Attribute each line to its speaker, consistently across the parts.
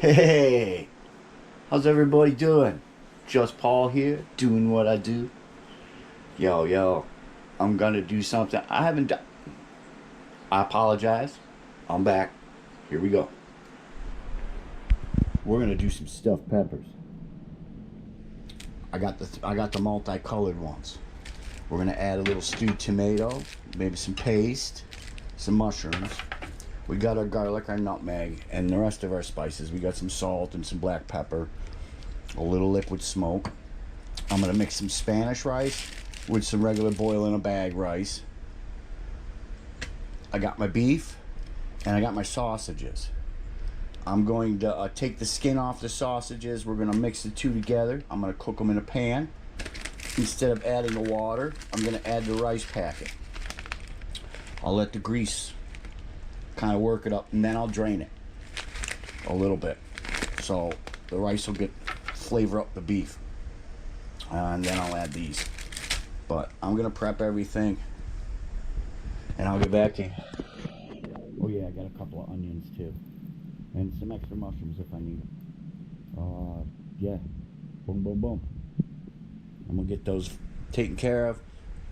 Speaker 1: Hey, how's everybody doing? Just Paul here, doing what I do. Yo, I'm gonna do something I haven't done. I apologize. I'm back. Here we go. We're gonna do some stuffed peppers. I got the multicolored ones. We're gonna add a little stewed tomato, maybe some paste, some mushrooms. We got our garlic, our nutmeg, and the rest of our spices. We got some salt and some black pepper, a little liquid smoke. I'm gonna mix some Spanish rice with some regular boil in a bag rice. I got my beef and I got my sausages. I'm going to take the skin off the sausages. We're gonna mix the two together. I'm gonna cook them in a pan. Instead of adding the water, I'm gonna add the rice packet. I'll let the grease kind of work it up, and then I'll drain it a little bit so the rice will get flavor up the beef, and then I'll add these. But I'm gonna prep everything and I'll get back to you. Oh yeah, I got a couple of onions too, and some extra mushrooms if I need them. Yeah, boom. I'm gonna get those taken care of.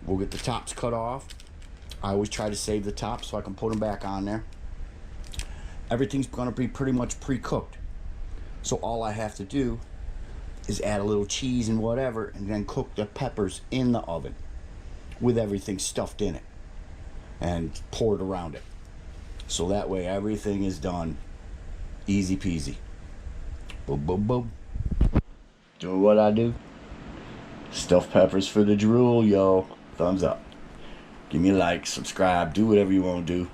Speaker 1: We'll get the tops cut off. I always try to save the tops so I can put them back on there. Everything's gonna be pretty much pre-cooked, so all I have to do is add a little cheese and whatever, and then cook the peppers in the oven with everything stuffed in it and poured around it, so that way everything is done easy peasy. Boom. Do what I do. Stuffed peppers for the drool, yo. Thumbs up. Give me a like, subscribe, do whatever you want to do.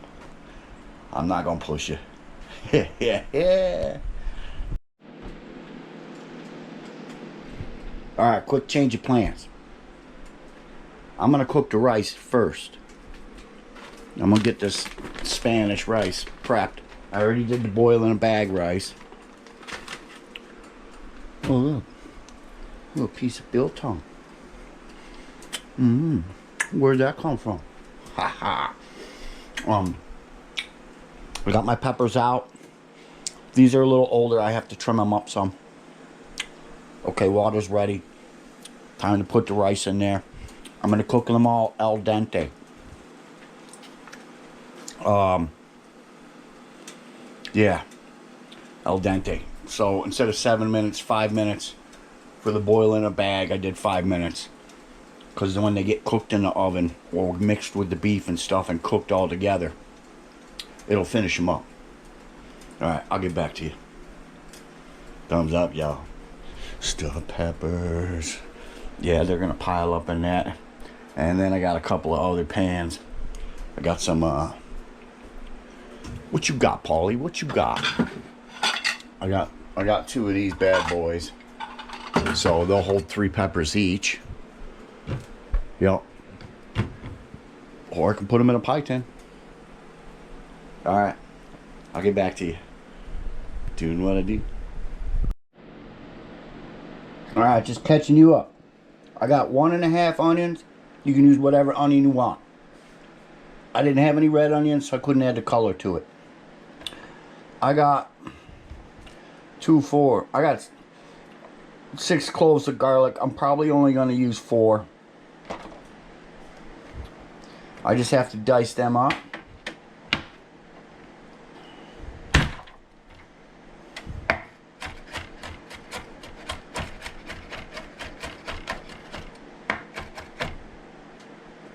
Speaker 1: I'm not gonna push you. Yeah. Alright, quick change of plans. I'm gonna cook the rice first. I'm gonna get this Spanish rice prepped. I already did the boil in a bag rice. Oh look, a little piece of biltong. Where'd that come from? I got my peppers out. These are a little older. I have to trim them up some. Okay, water's ready. Time to put the rice in there. I'm gonna cook them all al dente. Yeah, al dente. So instead of 7 minutes, 5 minutes for the boil in a bag, I did 5 minutes. Because when they get cooked in the oven or mixed with the beef and stuff and cooked all together, it'll finish them up. Alright, I'll get back to you. Thumbs up, y'all. Stuffed peppers. Yeah, they're gonna pile up in that. And then I got a couple of other pans. I got some, what you got, Paulie? What you got? I got two of these bad boys. So they'll hold 3 peppers each. Yep. Or I can put them in a pie tin. Alright. I'll get back to you. Doing what I do. Alright, just catching you up. I got 1.5 onions. You can use whatever onion you want. I didn't have any red onions, so I couldn't add the color to it. I got 6 cloves of garlic. I'm probably only going to use 4. I just have to dice them up.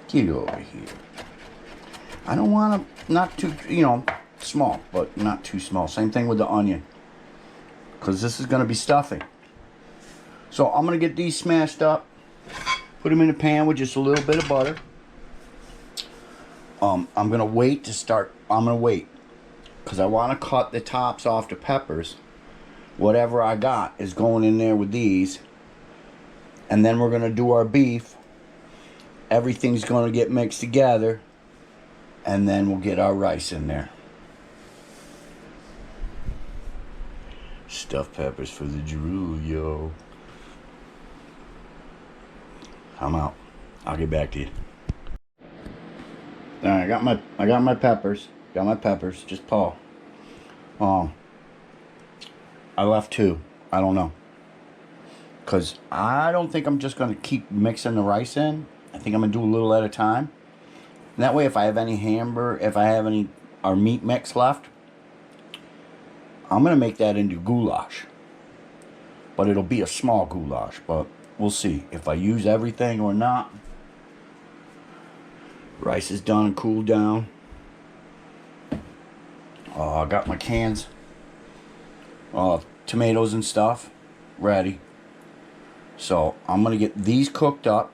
Speaker 1: Get over here. I don't want to, not too, small, but not too small. Same thing with the onion, because this is going to be stuffing. So I'm going to get these smashed up, put them in a pan with just a little bit of butter. I'm going to wait to start. I'm going to wait because I want to cut the tops off the peppers. Whatever I got is going in there with these, and then we're going to do our beef. Everything's going to get mixed together, and then we'll get our rice in there. Stuffed peppers for the drool, yo. I'm out. I'll get back to you. All right, I got my peppers. Got my peppers. Just Paul. I left 2. I don't know. Because I don't think I'm just going to keep mixing the rice in. I think I'm going to do a little at a time. And that way, if I have any our meat mix left, I'm going to make that into goulash. But it'll be a small goulash. But we'll see if I use everything or not. Rice is done and cooled down. I got my cans, tomatoes and stuff ready. So I'm going to get these cooked up.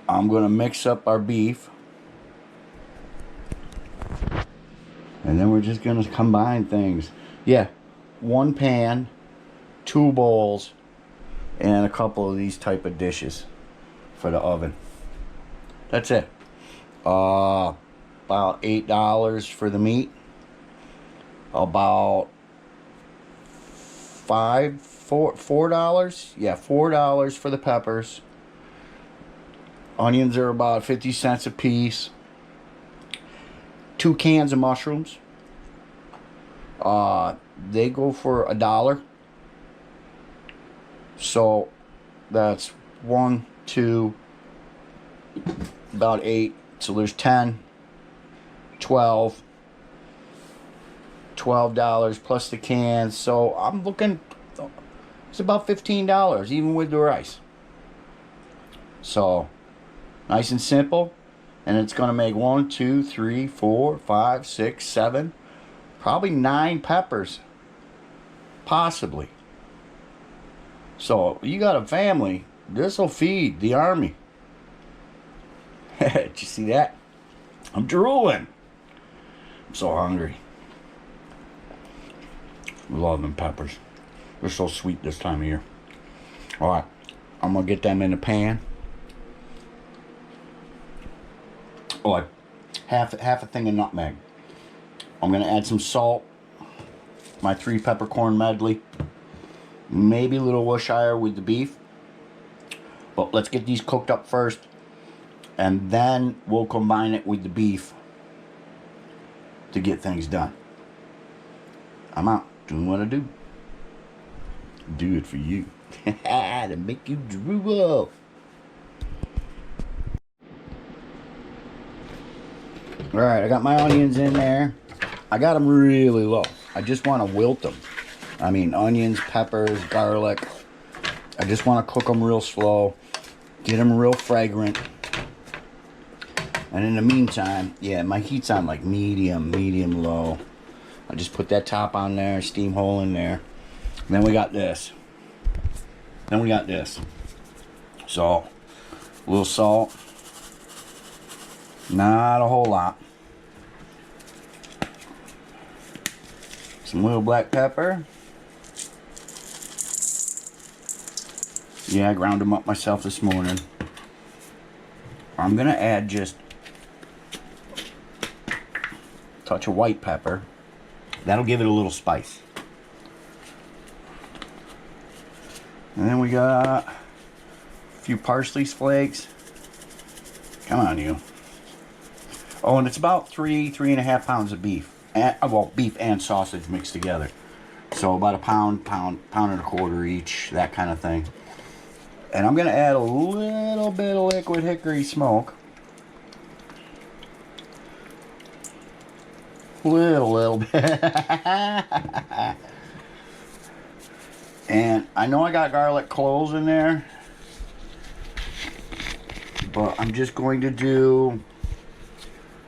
Speaker 1: I'm going to mix up our beef. And then we're just going to combine things. Yeah, 1 pan, 2 bowls, and a couple of these type of dishes for the oven. That's it. About $8 for the meat. About $4. Yeah, $4 for the peppers. Onions are about 50 cents a piece. 2 cans of mushrooms. They go for $1. So that's 1, 2, about 8. So there's 10, 12. $12 plus the cans. So I'm looking, it's about $15 even with the rice. So nice and simple. And it's going to make 1, 2, 3, 4, 5, 6, 7, probably 9 peppers. Possibly. So you got a family, this will feed the army. Did you see that? I'm drooling. I'm so hungry. Love them peppers. They're so sweet this time of year. Alright, I'm going to get them in the pan. Oh, half a thing of nutmeg. I'm going to add some salt. My 3 peppercorn medley. Maybe a little Worcestershire with the beef. But let's get these cooked up first. And then we'll combine it with the beef to get things done. I'm out. Doing what I do. Do it for you. To make you drool. Alright, I got my onions in there. I got them really low. I just want to wilt them. I mean, onions, peppers, garlic. I just want to cook them real slow. Get them real fragrant. And in the meantime, yeah, my heat's on like medium low. I just put that top on there, steam hole in there. And then we got this. So, a little salt. Not a whole lot. Some little black pepper. Yeah, I ground them up myself this morning. I'm going to add just a touch of white pepper. That'll give it a little spice. And then we got a few parsley flakes. Come on, you. Oh, and it's about 3.5 pounds of beef. Well, beef and sausage mixed together. So about a pound and a quarter each, that kind of thing. And I'm going to add a little bit of liquid hickory smoke. Little bit. And I know I got garlic cloves in there, but I'm just going to do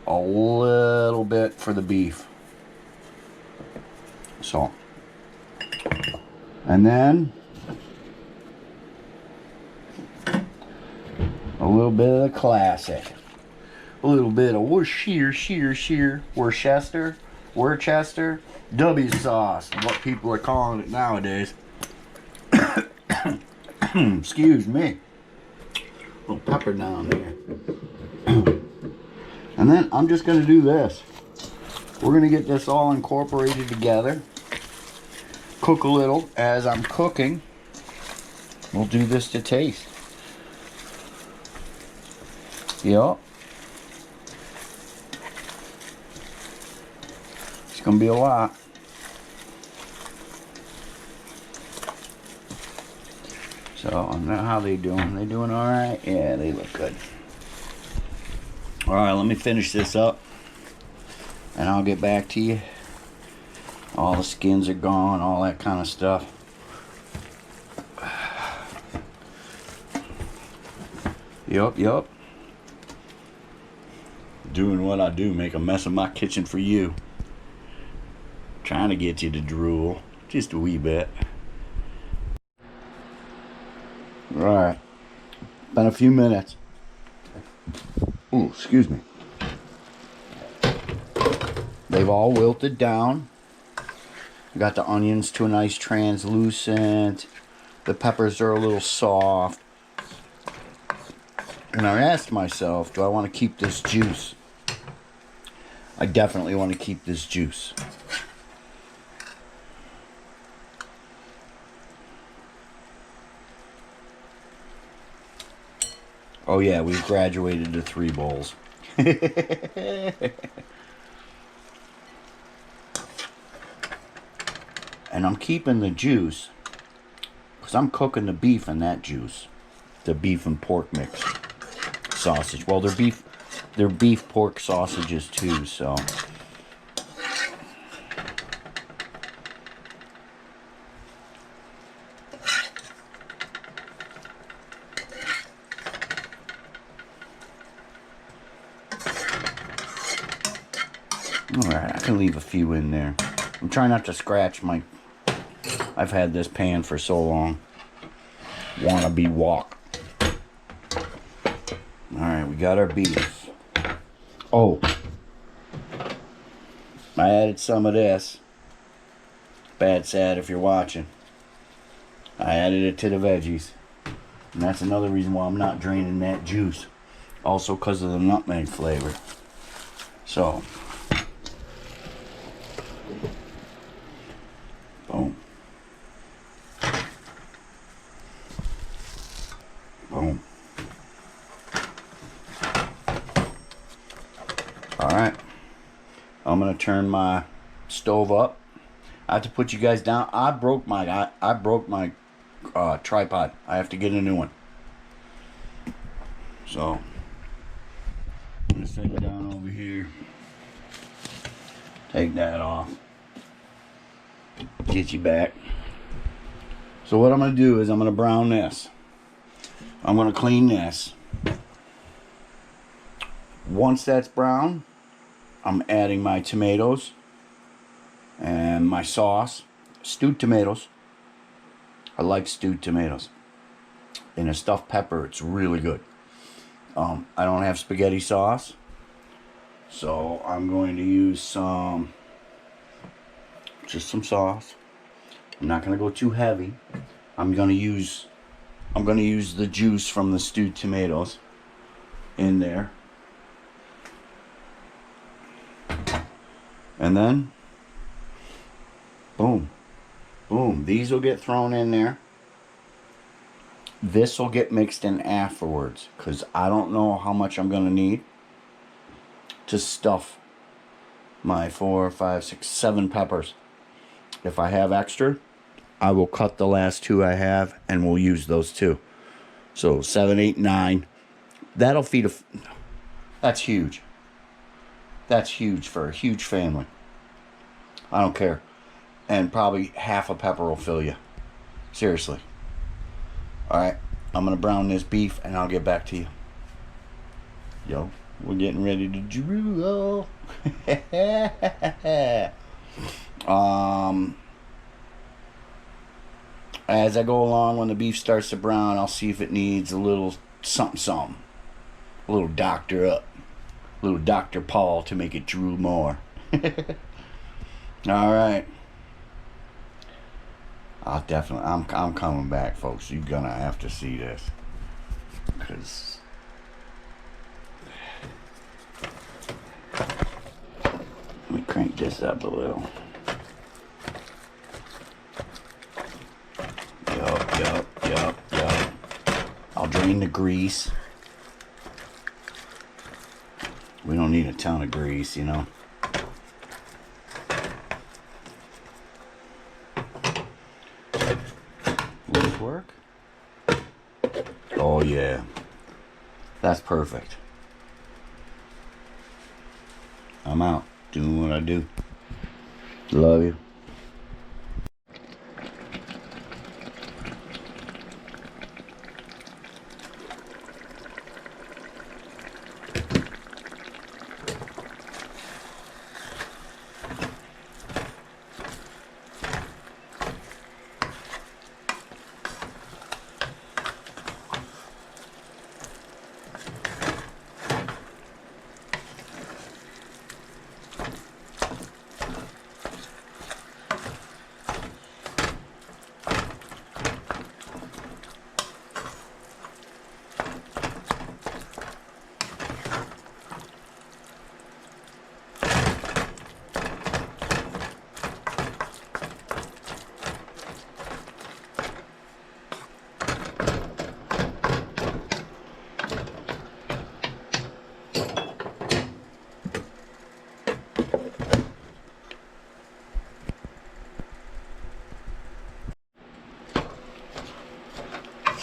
Speaker 1: a little bit for the beef. So, and then a little bit of the classic. A little bit of Worcester, W sauce, what people are calling it nowadays. Excuse me. A little pepper down there. And then I'm just going to do this. We're going to get this all incorporated together. Cook a little. As I'm cooking, we'll do this to taste. Yup. It's going to be a lot. So, now how they doing? They doing all right? Yeah, they look good. All right, let me finish this up, and I'll get back to you. All the skins are gone, all that kind of stuff. Yup. Doing what I do, make a mess of my kitchen for you. Trying to get you to drool, just a wee bit. Alright, been a few minutes. Ooh, excuse me. They've all wilted down. Got the onions to a nice translucent. The peppers are a little soft. And I asked myself, do I want to keep this juice? I definitely want to keep this juice. Oh yeah, we've graduated to 3 bowls. And I'm keeping the juice because I'm cooking the beef in that juice. The beef and pork mix sausage. Well, they're beef pork sausages too, so. Alright, I can leave a few in there. I'm trying not to scratch my... I've had this pan for so long. Wannabe wok. Alright, we got our beef. Oh. I added some of this. Bad sad if you're watching. I added it to the veggies. And that's another reason why I'm not draining that juice. Also because of the nutmeg flavor. So... boom. Boom. Alright. I'm going to turn my stove up. I have to put you guys down. I broke my tripod. I have to get a new one. So, I'm going to set it down over here. Take that off. Get you back. So what I'm going to do is I'm going to brown this. I'm going to clean this. Once that's brown, I'm adding my tomatoes and my sauce. Stewed tomatoes. I like stewed tomatoes. And a stuffed pepper, it's really good. I don't have spaghetti sauce, so I'm going to use just some sauce. I'm not going to go too heavy. I'm going to use the juice from the stewed tomatoes in there. And then boom. Boom. These will get thrown in there. This will get mixed in afterwards because I don't know how much I'm going to need to stuff my 4, 5, 6, 7 peppers. If I have extra, I will cut the last 2 I have and we'll use those 2. So 7, 8, 9. That'll feed a... That's huge. That's huge for a huge family. I don't care. And probably half a pepper will fill you. Seriously. Alright, I'm going to brown this beef and I'll get back to you. Yo, we're getting ready to drool. As I go along, when the beef starts to brown, I'll see if it needs a little something. A little doctor up. A little Dr. Paul to make it drool more. Alright. I'll definitely, I'm coming back, folks. You're gonna have to see this. Because let me crank this up a little. Yup. I'll drain the grease. We don't need a ton of grease, you know. Will this work? Oh yeah, that's perfect. I'm out doing what I do. Love you.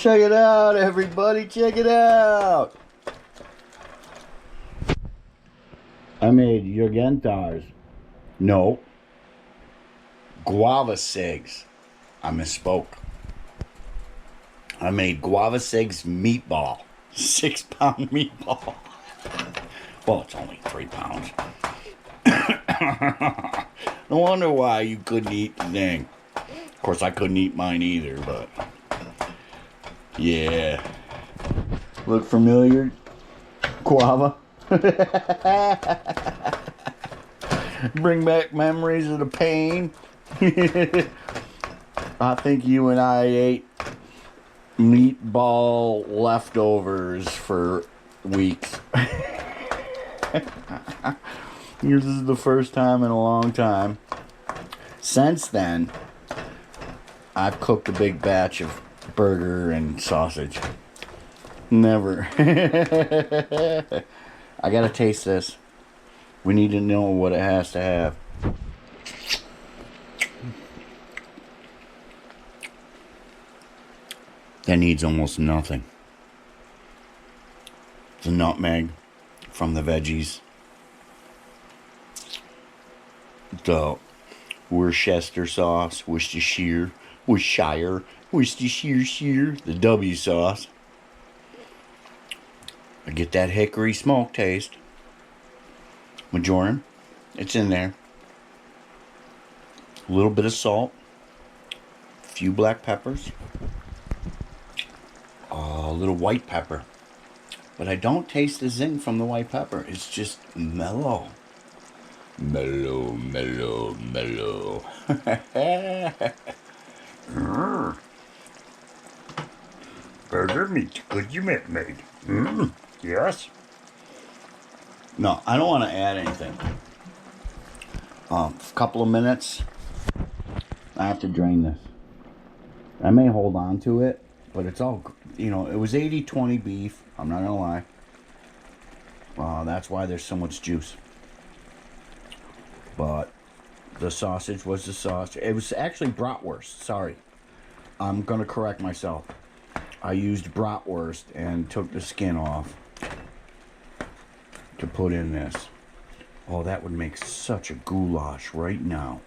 Speaker 1: Check it out, everybody. Check it out. I made Yurgentars. No. Guava segs. I misspoke. I made guava segs meatball. 6-pound meatball. Well, it's only 3 pounds. No wonder why you couldn't eat the thing. Of course, I couldn't eat mine either, but... yeah. Look familiar? Guava? Bring back memories of the pain. I think you and I ate meatball leftovers for weeks. This is the first time in a long time. Since then, I've cooked a big batch of burger and sausage. Never. I gotta taste this. We need to know what it has to have. That needs almost nothing. The nutmeg from the veggies. The Worcester sauce, Worcestershire, the W sauce. I get that hickory smoke taste. Majoran, it's in there. A little bit of salt, a few black peppers, a little white pepper. But I don't taste the zing from the white pepper. It's just mellow. Mellow, mellow, mellow. Burger meat, good you made. Yes. No, I don't want to add anything. A couple of minutes. I have to drain this. I may hold on to it, but it's all, you know, it was 80-20 beef. I'm not going to lie. That's why there's so much juice. But the sausage was the sausage. It was actually bratwurst. Sorry. I'm going to correct myself. I used bratwurst and took the skin off to put in this. Oh, that would make such a goulash right now.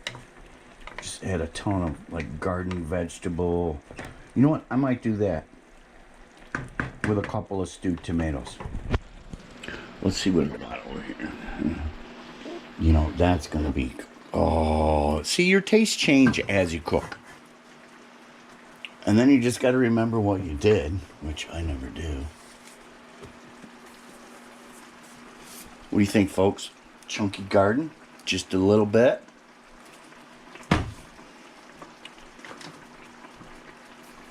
Speaker 1: Just add a ton of like garden vegetable. You know what? I might do that with a couple of stewed tomatoes. Let's see what I got over here. You know, that's going to be... oh, see, your tastes change as you cook. And then you just got to remember what you did, which I never do. What do you think, folks? Chunky garden? Just a little bit?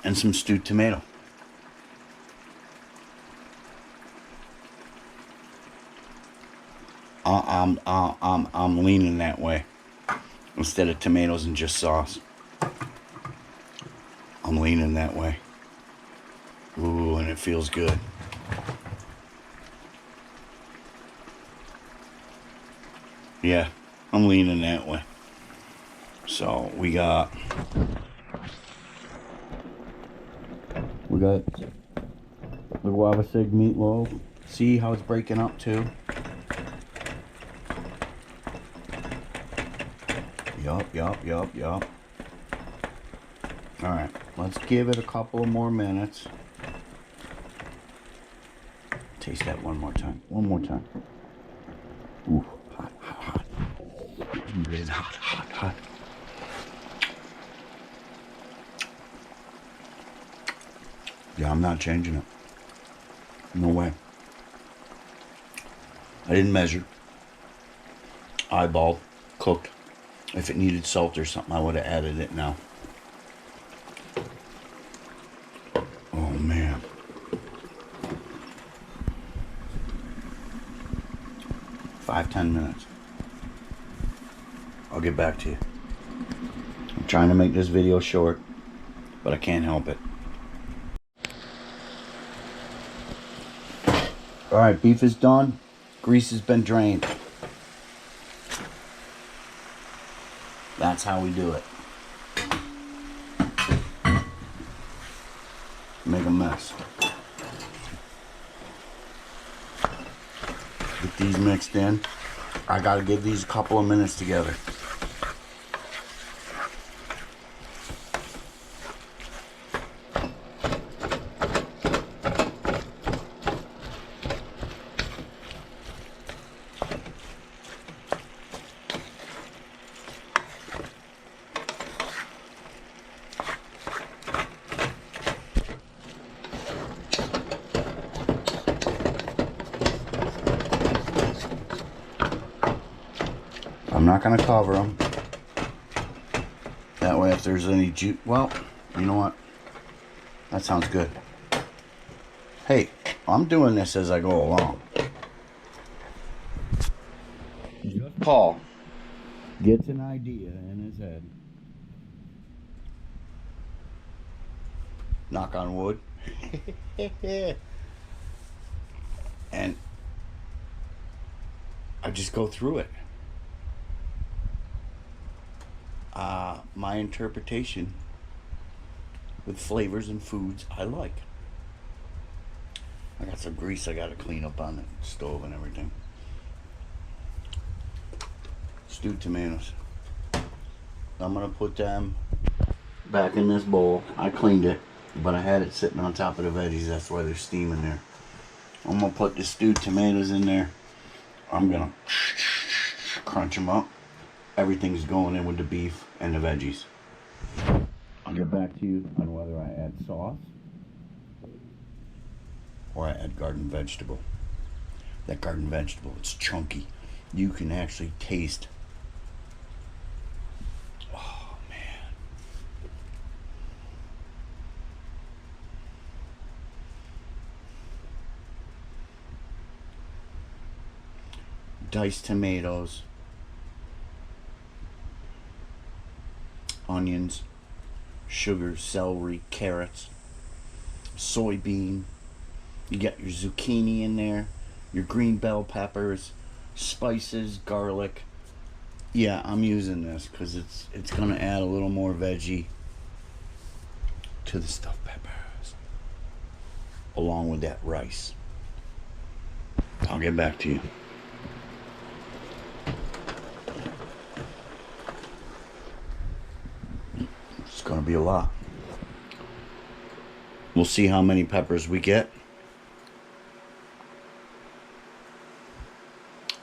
Speaker 1: And some stewed tomato. I'm leaning that way. Instead of tomatoes and just sauce. I'm leaning that way. Ooh, and it feels good. Yeah, I'm leaning that way. So we got The guava sig meatloaf. See how it's breaking up too? Yup. Alright, let's give it a couple of more minutes. Taste that one more time. One more time. Ooh, hot. It's hot. Yeah, I'm not changing it. No way. I didn't measure. Eyeballed, cooked. If it needed salt or something, I would have added it now. Oh man. 5-10 minutes. I'll get back to you. I'm trying to make this video short, but I can't help it. Alright, beef is done. Grease has been drained. That's how we do it. Make a mess. Get these mixed in. I gotta give these a couple of minutes together. I'm not going to cover them. That way if there's any juice... Well, you know what? That sounds good. Hey, I'm doing this as I go along. Paul gets an idea in his head. Knock on wood. And I just go through it. My interpretation with flavors and foods I like. I got some grease I gotta clean up on the stove and everything. Stewed tomatoes. I'm gonna put them back in this bowl. I cleaned it, but I had it sitting on top of the veggies. That's why they're steaming there. I'm gonna put the stewed tomatoes in there. I'm gonna crunch them up. Everything's going in with the beef and the veggies. I'll get back to you on whether I add sauce or I add garden vegetable. That garden vegetable, it's chunky. You can actually taste. Oh man. Diced tomatoes. Onions, sugar, celery, carrots, soybean. You got your zucchini in there, your green bell peppers, spices, garlic. Yeah, I'm using this because it's gonna add a little more veggie to the stuffed peppers, along with that rice. I'll get back to you. It's gonna be a lot. We'll see how many peppers we get,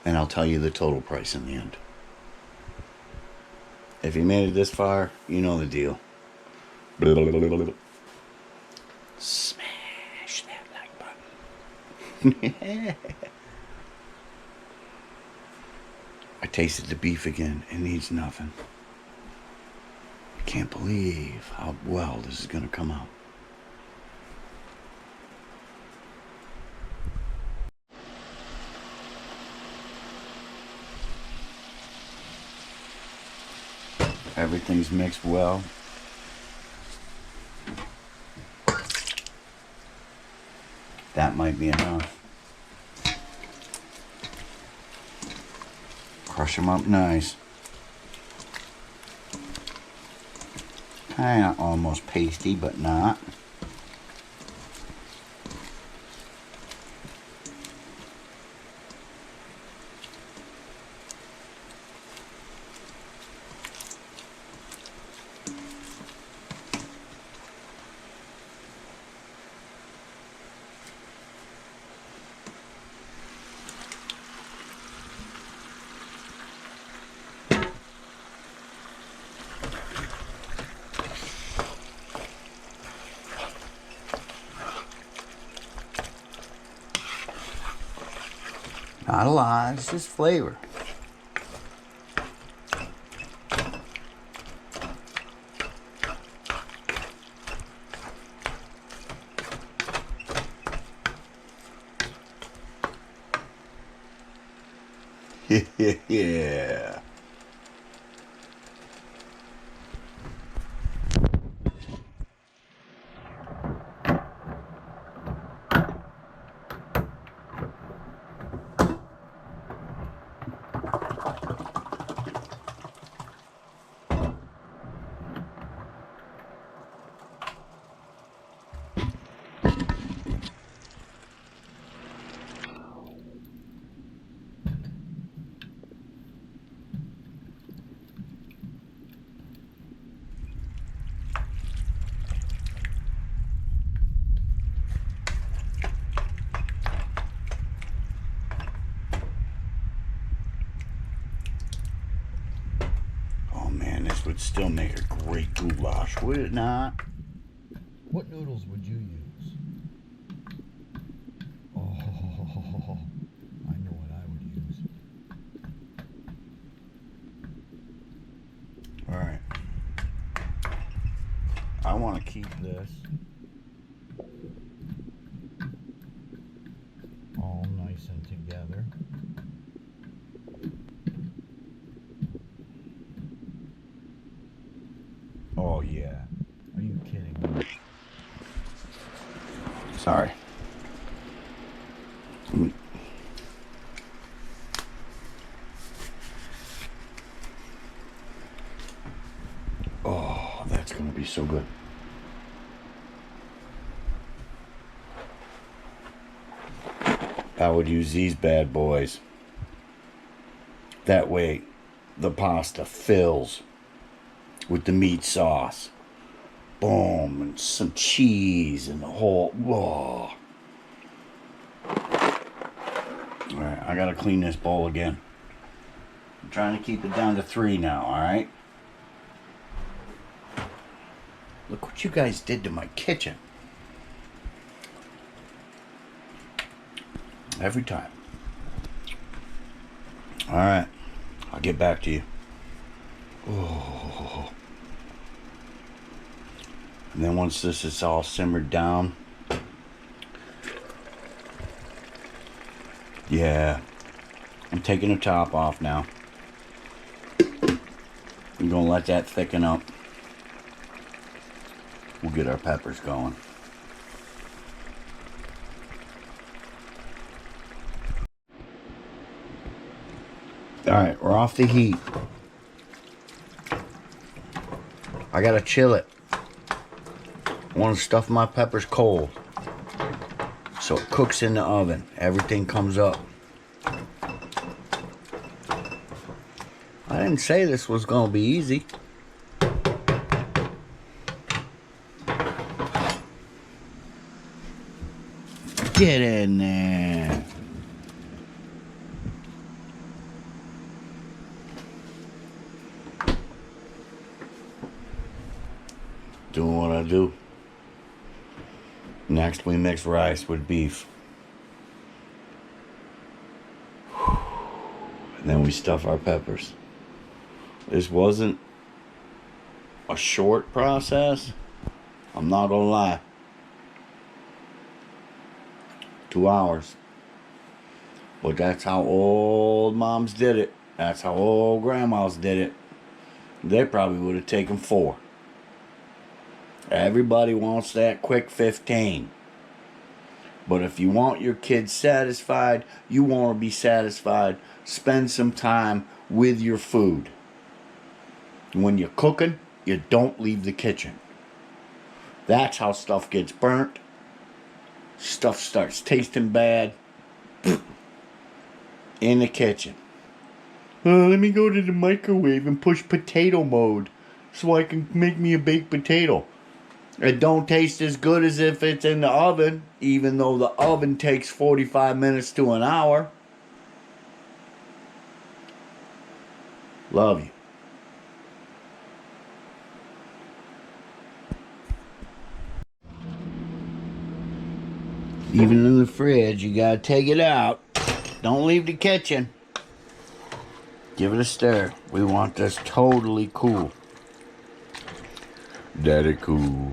Speaker 1: and I'll tell you the total price in the end. If you made it this far, you know the deal. Smash that like button. I tasted the beef again. It needs nothing. I can't believe how well this is going to come out. Everything's mixed well. That might be enough. Crush them up nice. Kinda almost pasty, but not. Not a lot, it's just flavor. Yeah. This would still make a great goulash, would it not?
Speaker 2: What noodles would you use? Oh, I know what I would use.
Speaker 1: All right. I want to keep this
Speaker 2: All nice and together.
Speaker 1: Oh, yeah.
Speaker 2: Are you kidding me?
Speaker 1: Sorry. Oh, that's going to be so good. I would use these bad boys. That way, the pasta fills with the meat sauce. Boom, and some cheese and the whole. Whoa. Alright, I gotta clean this bowl again. I'm trying to keep it down to 3 now, alright? Look what you guys did to my kitchen. Every time. Alright, I'll get back to you. Oh. And then once this is all simmered down, yeah, I'm taking the top off now. I'm gonna let that thicken up. We'll get our peppers going. Alright, we're off the heat. I gotta chill it. I want to stuff my peppers cold so it cooks in the oven. Everything comes up. I didn't say this was gonna be easy. Get in there. Doing what I do. Next, we mix rice with beef. And then we stuff our peppers. This wasn't a short process. I'm not gonna lie. 2 hours. But that's how old moms did it. That's how old grandmas did it. They probably would have taken 4. Everybody wants that quick 15. But if you want your kids satisfied, you want to be satisfied, spend some time with your food. When you're cooking, you don't leave the kitchen. That's how stuff gets burnt. Stuff starts tasting bad. In the kitchen. Let me go to the microwave and push potato mode so I can make me a baked potato. It don't taste as good as if it's in the oven, even though the oven takes 45 minutes to an hour. Love you. Even in the fridge, you gotta take it out. Don't leave the kitchen. Give it a stir. We want this totally cool. Daddy cool.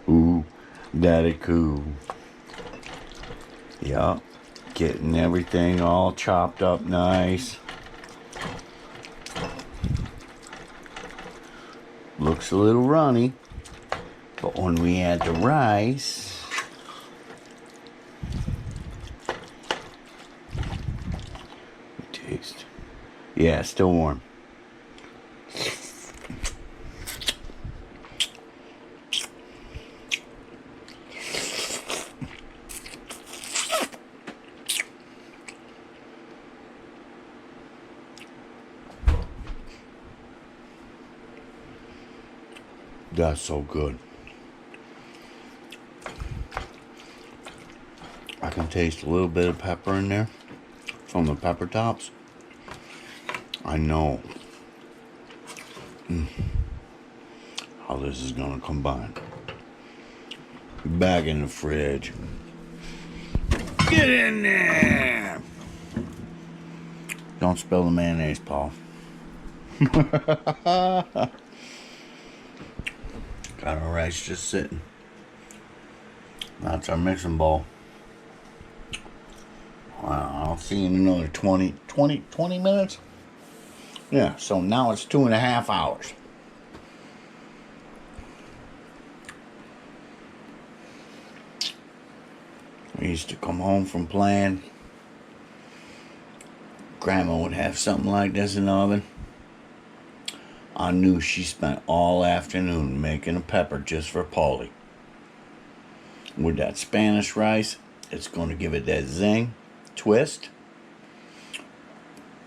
Speaker 1: Ooh, daddy cool. Yup. Getting everything all chopped up nice. Looks a little runny, but when we add the rice, taste. Yeah, still warm. That's so good. I can taste a little bit of pepper in there from the pepper tops. I know how this is gonna combine. Back in the fridge. Get in there! Don't spill the mayonnaise, Paul. Got our rice just sitting. That's our mixing bowl. Wow, I'll see you in another 20 minutes. Yeah, so now it's 2.5 hours. We used to come home from playing. Grandma would have something like this in the oven. I knew she spent all afternoon making a pepper just for Paulie. With that Spanish rice, it's going to give it that zing, twist.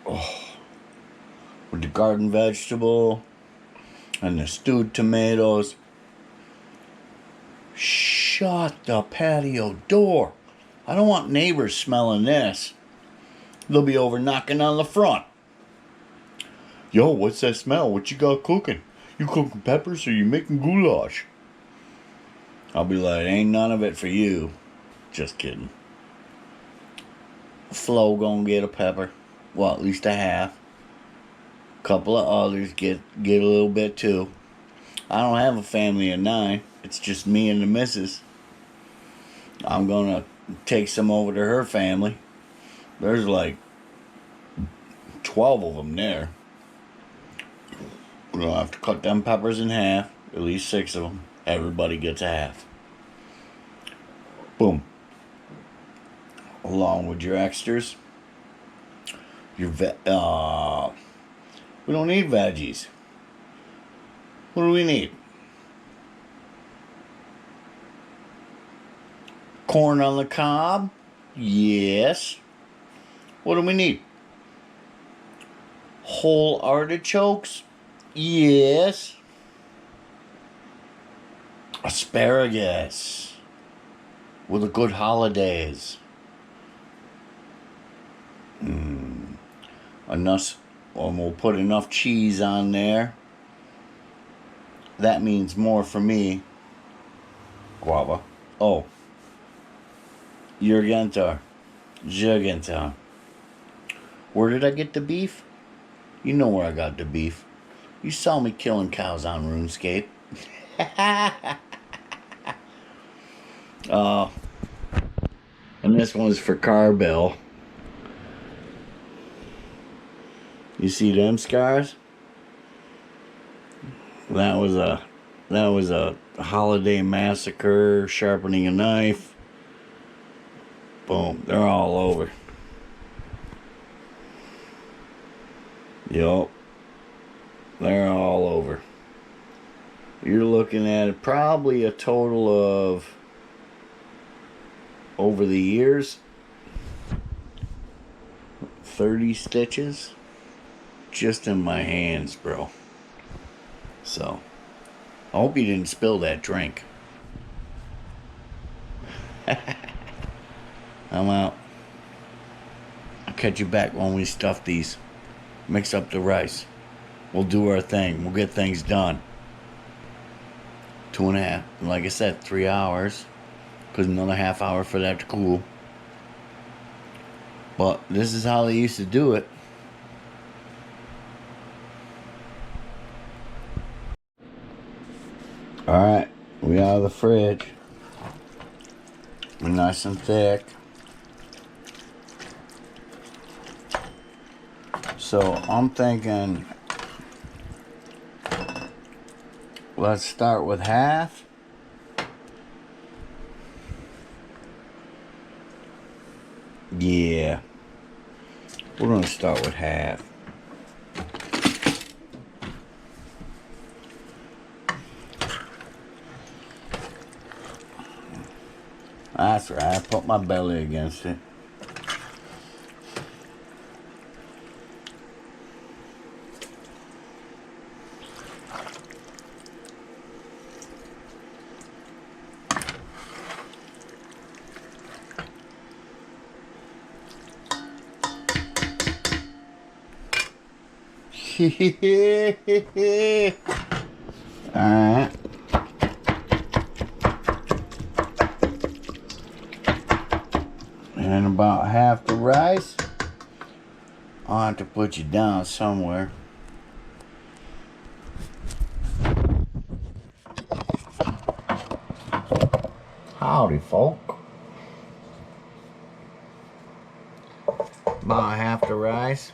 Speaker 1: Oh, with the garden vegetable and the stewed tomatoes. Shut the patio door. I don't want neighbors smelling this. They'll be over knocking on the front. Yo, what's that smell? What you got cooking? You cooking peppers or you making goulash? I'll be like, ain't none of it for you. Just kidding. Flo gonna get a pepper. Well, at least a half. Couple of others get a little bit too. I don't have a family of 9. It's just me and the missus. I'm gonna take some over to her family. There's like 12 of them there. We're gonna have to cut them peppers in half. At least 6 of them. Everybody gets a half. Boom. Along with your extras. We don't need veggies. What do we need? Corn on the cob? Yes. What do we need? Whole artichokes? Yes. Asparagus. With a good holidays. Enough, and we'll put enough cheese on there. That means more for me. Guava. Oh. Jurgentar. Where did I get the beef? You know where I got the beef. You saw me killing cows on RuneScape. And this one's for Carbill. You see them scars? That was a holiday massacre, sharpening a knife. Boom, they're all over. Yup. They're all over. You're looking at probably a total of, over the years, 30 stitches just in my hands, bro. So, I hope you didn't spill that drink. I'm out. I'll catch you back when we stuff these. Mix up the rice. we'll do our thing. We'll get things done. 2.5, like I said, 3 hours. Because another half hour for that to cool. But this is how they used to do it. Alright, we out of the fridge. We're nice and thick. So I'm thinking, let's start with half. Yeah, we're gonna start with half. That's right, I put my belly against it. Alright. And about half the rice. I'll have to put you down somewhere. Howdy, folk. About half the rice.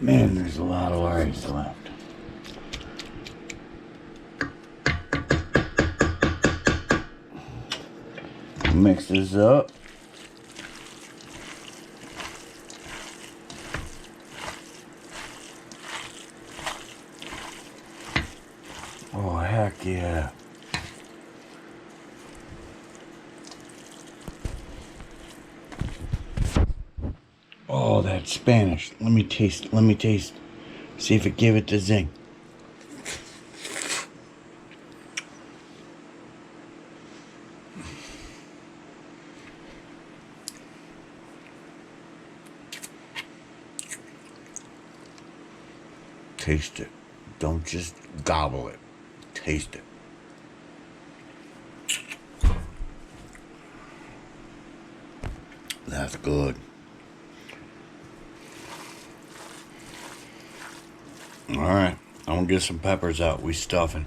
Speaker 1: Man, there's a lot of rice left. Mix this up. Oh, heck yeah. Oh, that's Spanish. Let me taste. Let me taste. See if it give it the zing. Taste it. Don't just gobble it. Taste it. That's good. Alright, I'm gonna get some peppers out. We stuffing.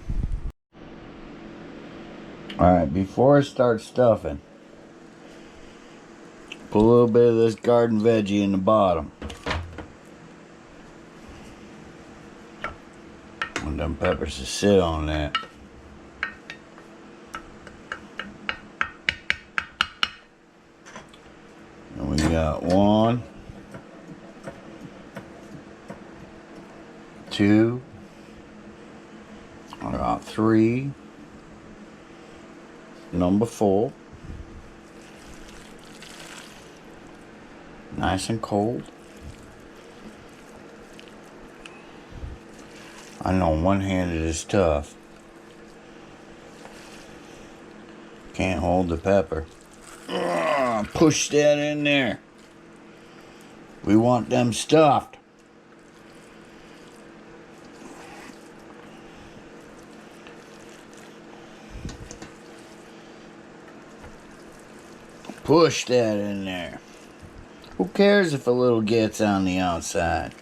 Speaker 1: Alright, before I start stuffing, put a little bit of this garden veggie in the bottom. Want them peppers to sit on that. And we got 1, 2, about 3, number 4. Nice and cold. I know one-handed is tough. Can't hold the pepper. Push that in there. We want them stuffed. Push that in there. Who cares if a little gets on the outside?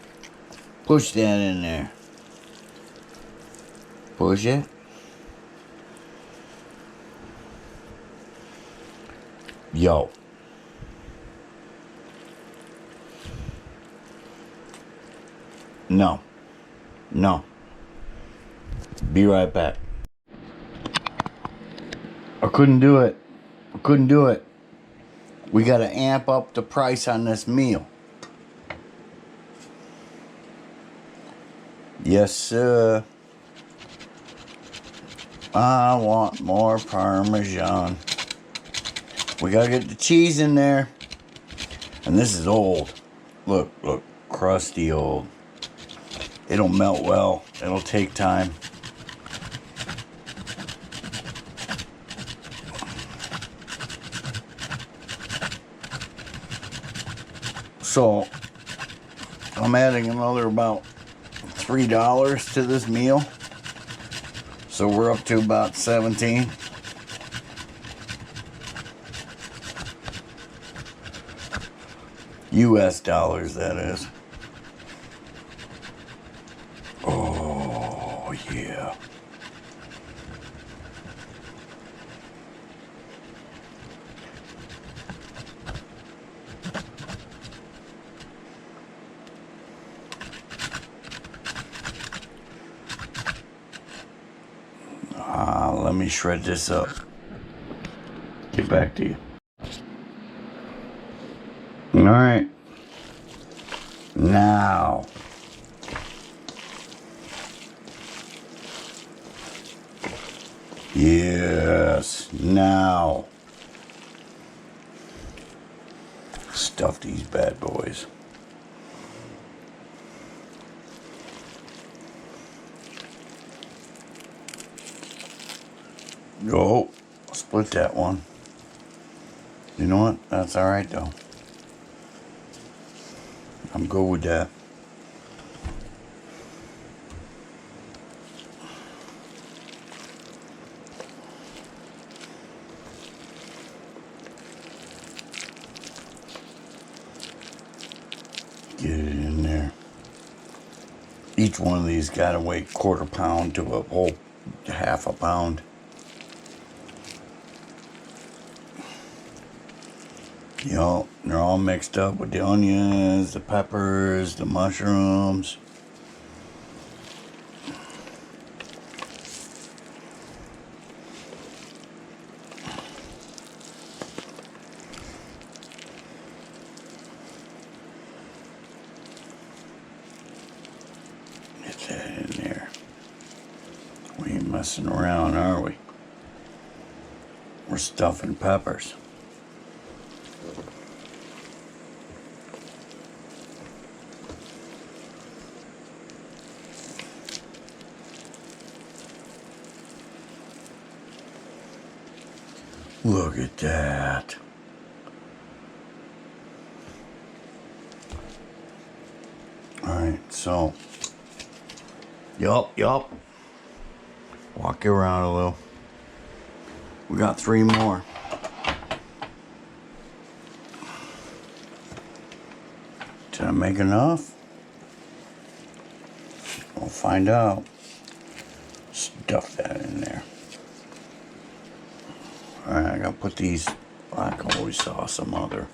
Speaker 1: Push that in there. Push it. Yo. No. No. Be right back. I couldn't do it. I couldn't do it. We gotta amp up the price on this meal. Yes, sir. I want more Parmesan. We gotta get the cheese in there. And this is old. Look, look, crusty old. It'll melt well. It'll take time. So I'm adding another about $3 to this meal. So we're up to about 17. US dollars, that is. Oh, yeah. Let me shred this up. Get back to you. All right. Now. Yes. Now. Stuff these bad boys. Oh, split that one. You know what? That's all right though. I'm good with that. Get it in there. Each one of these gotta weigh quarter pound to a whole half a pound. You know, they're all mixed up with the onions, the peppers, the mushrooms. Get that in there. We ain't messing around, are we? We're stuffing peppers. Look at that. Alright, so. Yup. Walk you around a little. We got 3 more. Did I make enough? We'll find out. Stuff that in there. Alright, I gotta put these black holy sauce some other.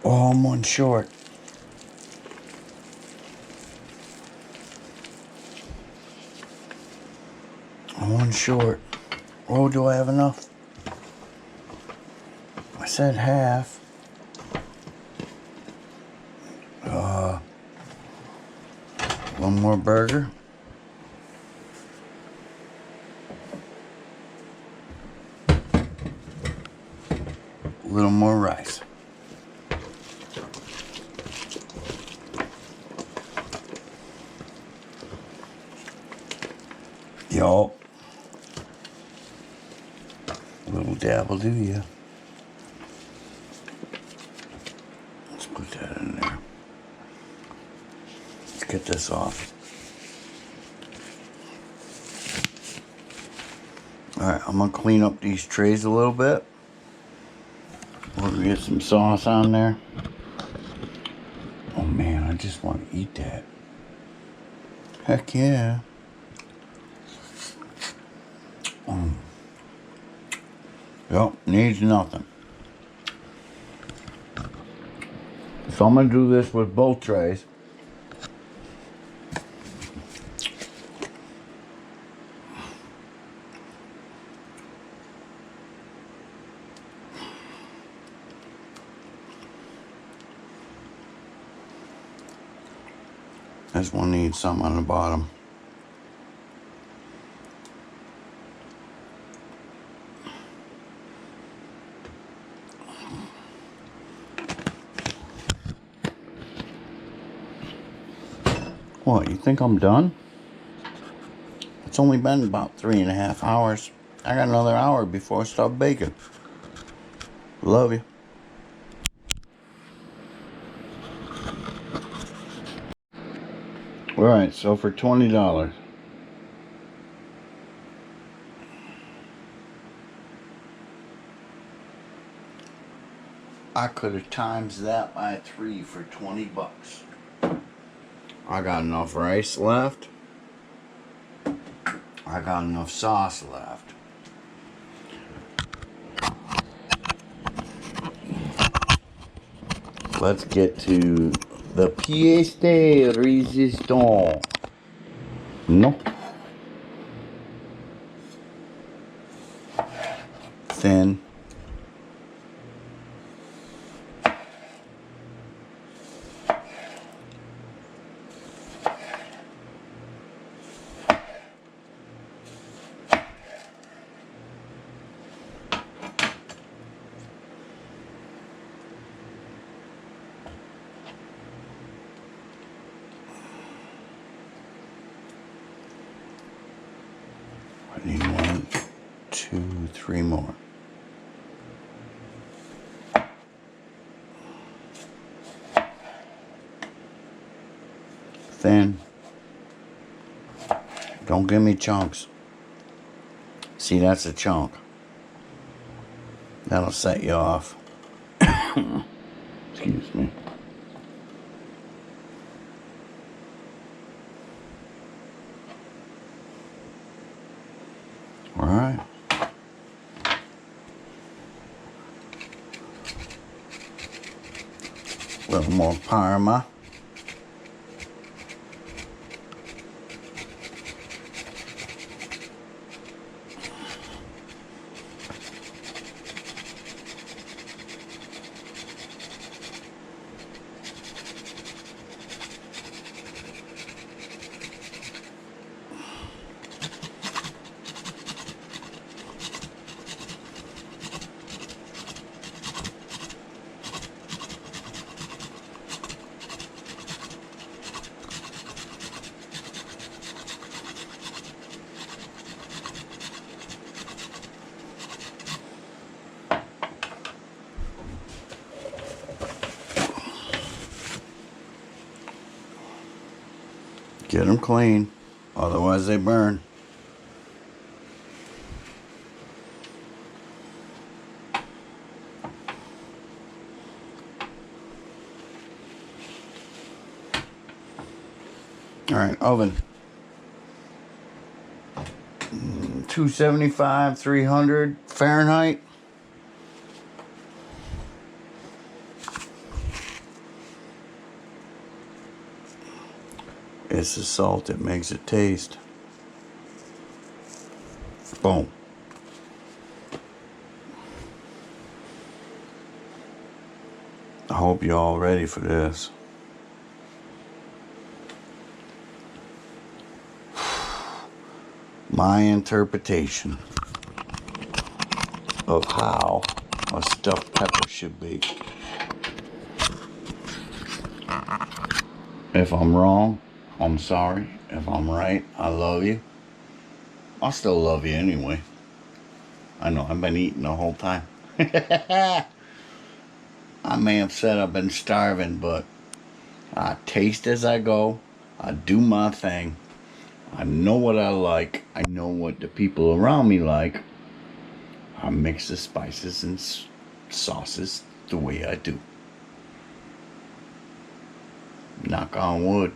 Speaker 1: Oh, I'm one short. I'm one short. Oh, do I have enough? I said half. One more burger. A little more rice. Y'all. Little dab will do ya. Let's put that in there. Let's get this off. Alright, I'm gonna clean up these trays a little bit. We're gonna get some sauce on there. Oh man, I just want to eat that. Heck yeah. Yep, needs nothing. So I'm gonna do this with both trays. This one needs some on the bottom. What, you think I'm done? It's only been about 3.5 hours. I got another hour before I start baking. Love you. Alright, so for $20. I could have times that by 3 for 20 bucks. I got enough rice left. I got enough sauce left. Let's get to the pièce de résistance. No. Thin. I need 1, 2, 3 more. Thin. Don't give me chunks. See, that's a chunk. That'll set you off. Excuse me. All right. A little more Parma. Get them clean, otherwise they burn. All right, oven. 275, 300 Fahrenheit. It's the salt that makes it taste. Boom. I hope you're all ready for this. My interpretation of how a stuffed pepper should be. If I'm wrong, I'm sorry. If I'm right, I love you. I'll still love you anyway. I know, I've been eating the whole time. I may have said I've been starving, but I taste as I go. I do my thing. I know what I like. I know what the people around me like. I mix the spices and sauces the way I do. Knock on wood.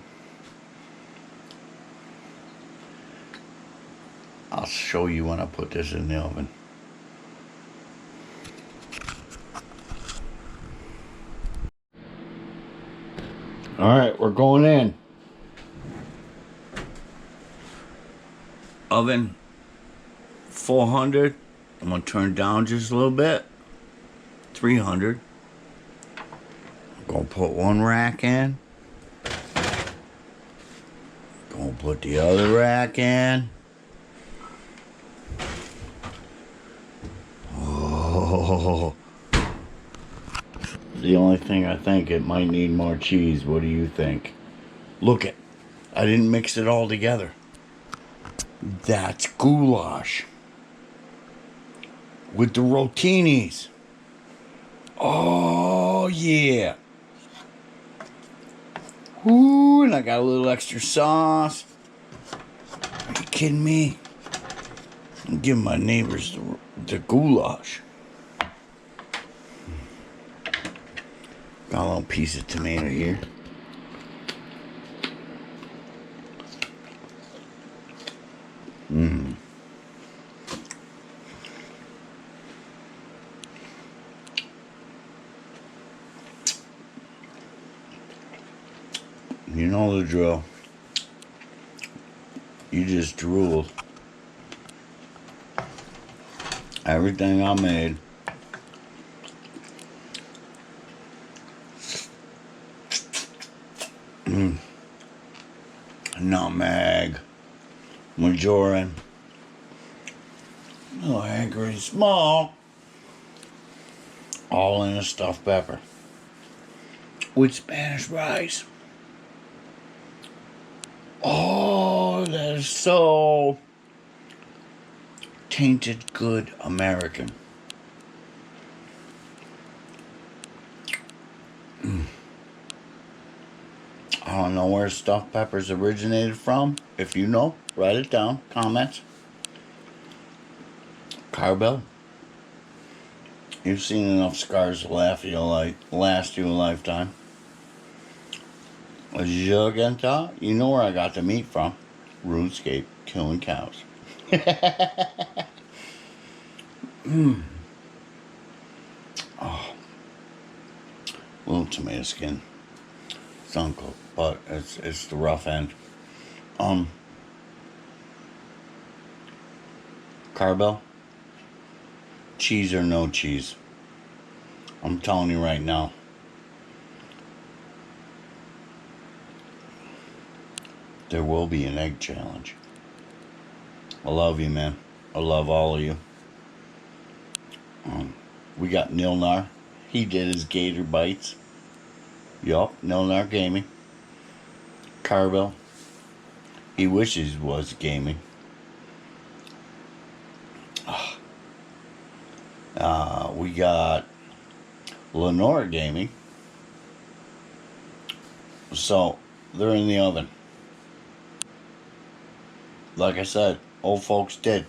Speaker 1: I'll show you when I put this in the oven. Alright, we're going in. Oven 400. I'm going to turn down just a little bit. 300. I'm going to put one rack in. Going to put the other rack in. Oh. The only thing I think it might need more cheese. What do you think? Look it. I didn't mix it all together. That's goulash. with the rotinis. Oh, yeah. Ooh, and I got a little extra sauce. Are you kidding me? I'm giving my neighbors the goulash. Got a little piece of tomato here. Mmm. You know the drill. You just drool. Everything I made. Nutmeg. Majoran. No, angry small. All in a stuffed pepper. With Spanish rice. Oh, that is so tainted good American. I don't know where stuffed peppers originated from. If you know, write it down. Comments. Carbell. You've seen enough scars to last you a lifetime. Jugenta, you know where I got the meat from. RuneScape, killing cows. Oh, little tomato skin. It's uncooked, but it's the rough end. Carbell, cheese or no cheese. I'm telling you right now. There will be an egg challenge. I love you, man. I love all of you. We got Nilnar. He did his gator bites. Yup, Nilnar Gaming. Carbell. He wishes he was gaming. We got Lenore Gaming. So, they're in the oven. Like I said, old folks did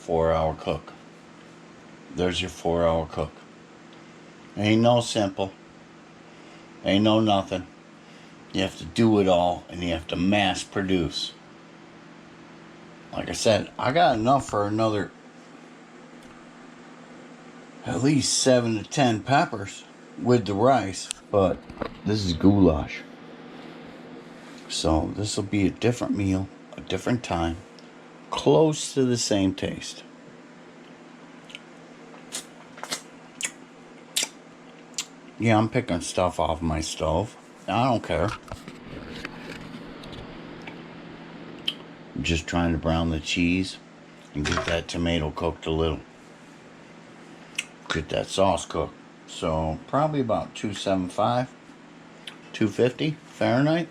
Speaker 1: 4-hour cook. There's your 4-hour cook. Ain't no simple. Ain't no nothing. You have to do it all, and you have to mass produce. Like I said, I got enough for another at least 7 to 10 peppers with the rice, but this is goulash. So this will be a different meal, a different time, close to the same taste. Yeah, I'm picking stuff off my stove. I don't care. I'm just trying to brown the cheese and get that tomato cooked a little. Get that sauce cooked. So probably about 275, 250 Fahrenheit.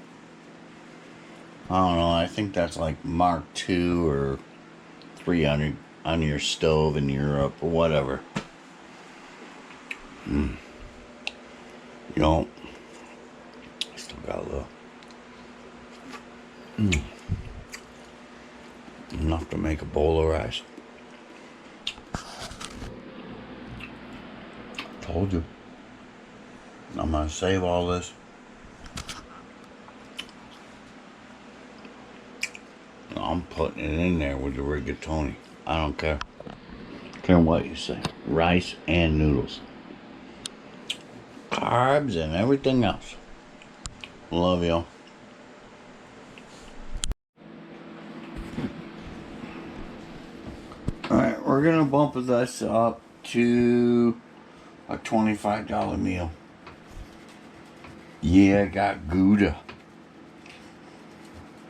Speaker 1: I don't know. I think that's like Mark II or 300 on your stove in Europe or whatever. You know, I still got a little. Enough to make a bowl of rice. Told you. I'm gonna save all this. I'm putting it in there with the rigatoni. I don't care. Care what you say. Rice and noodles. Carbs and everything else. Love y'all. Alright, we're gonna bump this up to a $25 meal. Yeah, I got Gouda.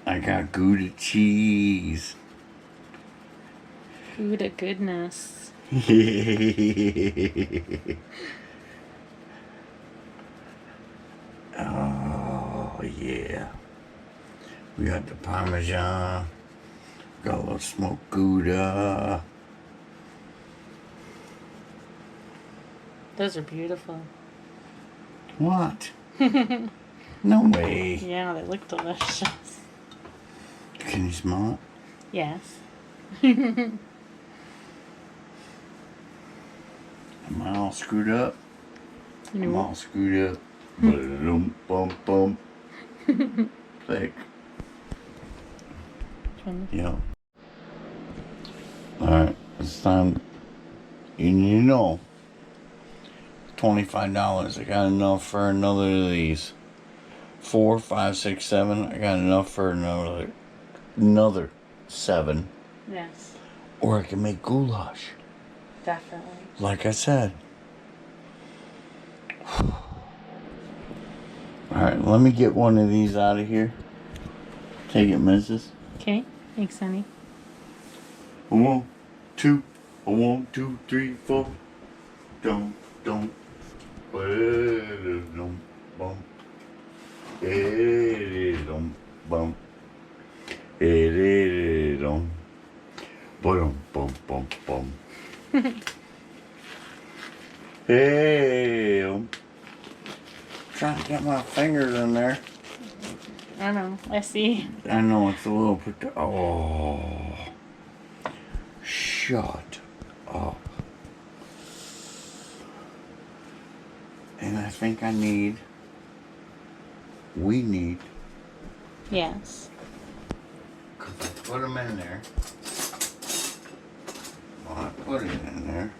Speaker 1: I got Gouda cheese.
Speaker 3: Gouda goodness.
Speaker 1: Oh, yeah. We got the Parmesan. Got a little smoked Gouda.
Speaker 3: Those are beautiful.
Speaker 1: What? No way.
Speaker 3: Yeah, they look delicious.
Speaker 1: Can you smell it?
Speaker 3: Yes.
Speaker 1: Am I all screwed up? I'm all screwed up. Boom, bum, bum. Thick. Yeah. Alright, it's time. You know, $25. I got enough for another of these. 4, 5, 6, 7. I got enough for another 7.
Speaker 3: Yes.
Speaker 1: Or I can make goulash.
Speaker 3: Definitely.
Speaker 1: Like I said. Alright, let me get one of these out of here. Take it, missus.
Speaker 3: Okay. Thanks, honey.
Speaker 1: 1, 2, 1, 2, 3, 4. Don't. Don't, bum. Don't, bum. Don't. Bum, bum, bum, bum. Hey, trying to get my fingers in there.
Speaker 3: I know. I see.
Speaker 1: I know it's a little. Oh, shut up. And I think we need.
Speaker 3: Yes.
Speaker 1: Because I put them in there. Well, I put it in there.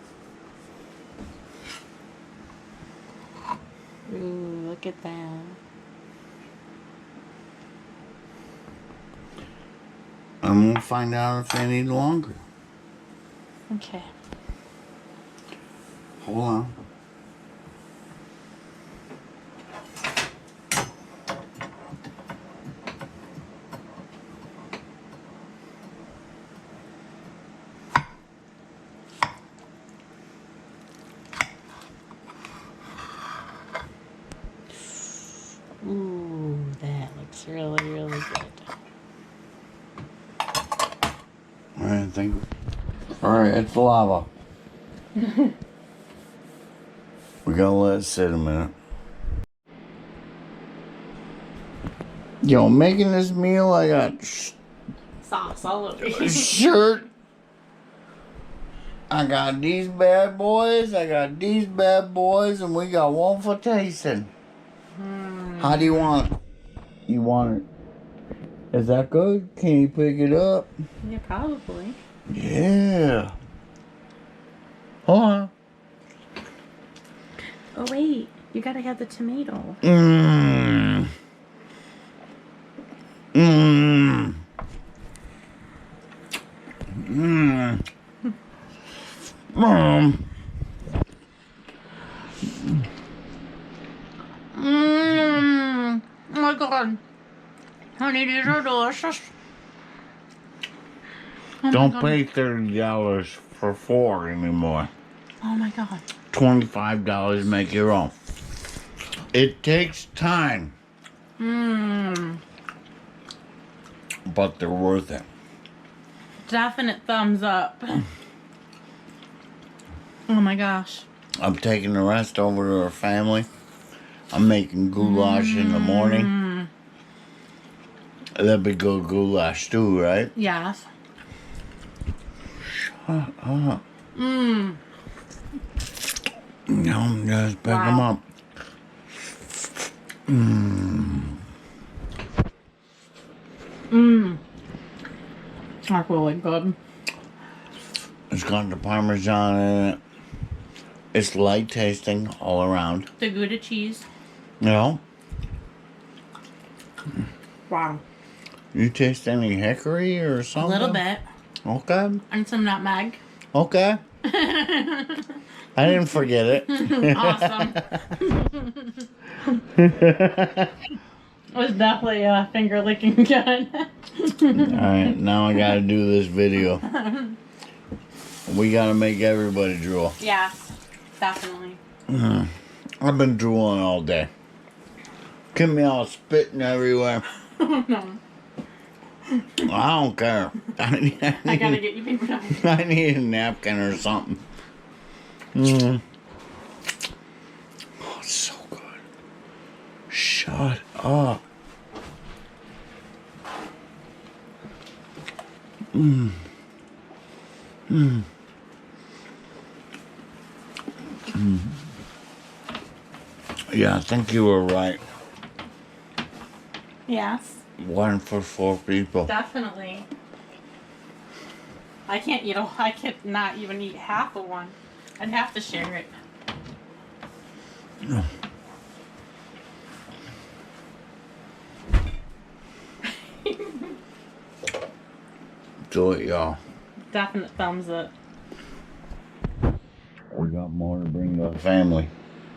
Speaker 3: Ooh, look at that.
Speaker 1: I'm going to find out if they need longer.
Speaker 3: Okay.
Speaker 1: Hold on.
Speaker 3: Ooh, that looks really, really good.
Speaker 1: I think. Alright, it's lava. We gotta let it sit a minute. Yo, making this meal, I got
Speaker 3: Sauce all over you.
Speaker 1: shirt. I got these bad boys, and we got one for tasting. How do you want it? You want it? Is that good? Can you pick it up?
Speaker 3: Yeah, probably.
Speaker 1: Yeah. Hold on.
Speaker 3: Oh, wait. You gotta have the tomato.
Speaker 1: Mmm. Mmm. Mmm. Mmm.
Speaker 3: Mmm. Oh my god. Honey, these are delicious. Oh
Speaker 1: Don't
Speaker 3: my
Speaker 1: pay $30 for 4 anymore.
Speaker 3: Oh my god.
Speaker 1: $25, make your own. It takes time,
Speaker 3: Mmm.
Speaker 1: but they're worth it.
Speaker 3: Definite thumbs up. Oh my gosh.
Speaker 1: I'm taking the rest over to our family. I'm making goulash in the morning. That'd be good goulash too, right?
Speaker 3: Yes.
Speaker 1: Shut up.
Speaker 3: Mmm.
Speaker 1: No, just pick them up. Mmm.
Speaker 3: Mmm. That's really good.
Speaker 1: It's got the Parmesan in it. It's light tasting all around.
Speaker 3: The Gouda cheese.
Speaker 1: You know?
Speaker 3: Wow.
Speaker 1: You taste any hickory or something?
Speaker 3: A little bit.
Speaker 1: Okay.
Speaker 3: And some nutmeg.
Speaker 1: Okay. I didn't forget it.
Speaker 3: Awesome. It was definitely finger licking good.
Speaker 1: Alright, now I gotta do this video. We gotta make everybody drool.
Speaker 3: Yes, definitely.
Speaker 1: I've been drooling all day. Get me all spitting everywhere.
Speaker 3: No.
Speaker 1: I don't care.
Speaker 3: I gotta get you paper towels.
Speaker 1: I need a napkin or something. Shut up. Yeah, I think you were right.
Speaker 3: Yes,
Speaker 1: One for 4 people.
Speaker 3: definitely. I can't eat I could not even eat half of one. I'd have to share it.
Speaker 1: Do it, y'all.
Speaker 3: Definite thumbs up.
Speaker 1: We got more to bring to the family.